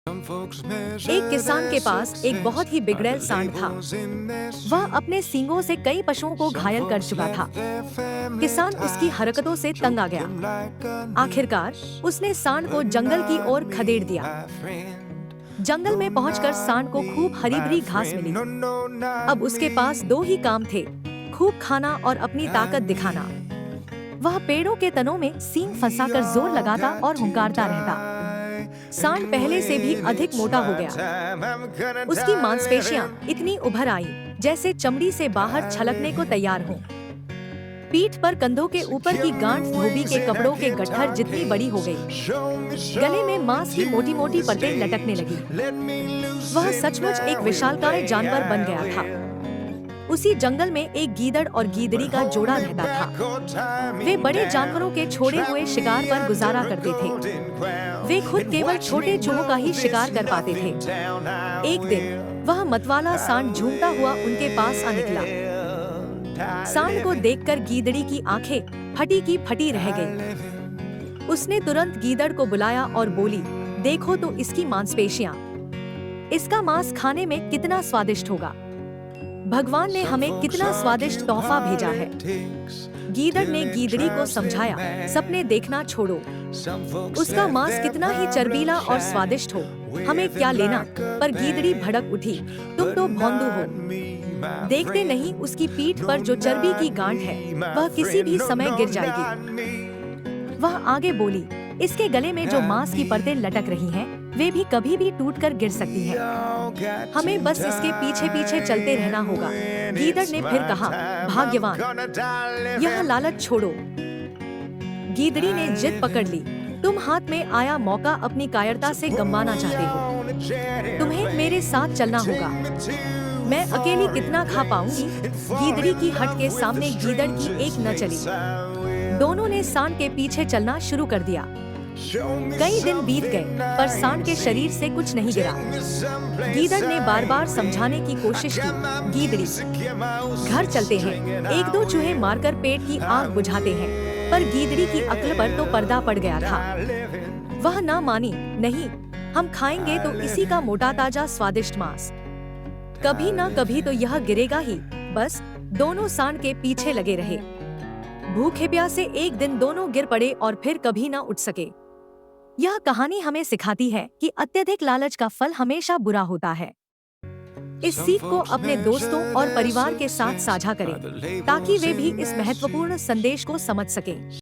एक किसान के पास एक बहुत ही बिगड़ैल सांड था। वह अपने सींगों से कई पशुओं को घायल कर चुका था। किसान उसकी हरकतों से तंग आ गया। आखिरकार उसने सांड को जंगल की ओर खदेड़ दिया। जंगल में पहुंचकर सांड को खूब हरी भरी घास मिली। अब उसके पास दो ही काम थे, खूब खाना और अपनी ताकत दिखाना। वह पेड़ों के तनों में सींग फंसाकर जोर लगाता और हुंकारता रहता। सांड पहले से भी अधिक मोटा हो गया। उसकी मांसपेशियां इतनी उभर आईं, जैसे चमड़ी से बाहर छलकने को तैयार हों। पीठ पर कंधों के ऊपर की गांठ धोबी के कपड़ों के गट्ठर जितनी बड़ी हो गई। गले में मांस की मोटी मोटी परतें लटकने लगी। वह सचमुच एक विशालकाय जानवर बन गया था। उसी जंगल में एक गीदड़ और गीदड़ी का जोड़ा रहता था। वे बड़े जानवरों के छोड़े हुए शिकार पर गुजारा करते थे। वे खुद केवल छोटे चूहों का ही शिकार कर पाते थे। एक दिन वह मतवाला सांड झूमता हुआ उनके पास आ निकला। सांड को देखकर गीदड़ी की आंखें फटी की फटी रह गईं। उसने तुरंत गीदड़ को बुलाया और बोली, देखो तो इसकी मांसपेशियां। इसका मांस खाने में कितना स्वादिष्ट होगा। भगवान ने हमें कितना स्वादिष्ट तोहफा भेजा है। गीदड़ ने गीदड़ी को समझाया, सपने देखना छोड़ो। उसका मांस कितना ही चर्बीला और स्वादिष्ट हो, हमें क्या लेना। पर गीदड़ी भड़क उठी, तुम तो भौंदू हो। देखते नहीं उसकी पीठ पर जो चर्बी की गांठ है, वह किसी भी समय गिर जाएगी। वह आगे बोली, इसके गले में जो मांस की परतें लटक रही हैं, वे भी कभी भी टूटकर गिर सकती हैं। हमें बस इसके पीछे पीछे चलते रहना होगा। गीदड़ ने फिर कहा, भाग्यवान, यह लालच छोड़ो। गीदड़ी ने जिद पकड़ ली, तुम हाथ में आया मौका अपनी कायरता से गंवाना चाहते हो। तुम्हें मेरे साथ चलना होगा। मैं अकेली कितना खा पाऊंगी। गीदड़ी की हट के सामने गीदड़ की एक न चली। दोनों ने सांड के पीछे चलना शुरू कर दिया। कई दिन बीत गए, पर सांड के शरीर से कुछ नहीं गिरा। गीदड़ ने बार बार समझाने की कोशिश की, गीदड़ी, घर चलते हैं, एक दो चूहे मारकर पेट की आग बुझाते हैं। पर गीदड़ी की अक्ल पर तो पर्दा पड़ गया था। वह ना मानी, नहीं, हम खाएंगे तो इसी का मोटा ताजा स्वादिष्ट मांस। कभी ना कभी तो यह गिरेगा ही। बस दोनों सांड के पीछे लगे रहे। भूखे प्यासे एक दिन दोनों गिर पड़े और फिर कभी ना उठ सके। यह कहानी हमें सिखाती है कि अत्यधिक लालच का फल हमेशा बुरा होता है। इस सीख को अपने दोस्तों और परिवार के साथ साझा करें, ताकि वे भी इस महत्वपूर्ण संदेश को समझ सकें।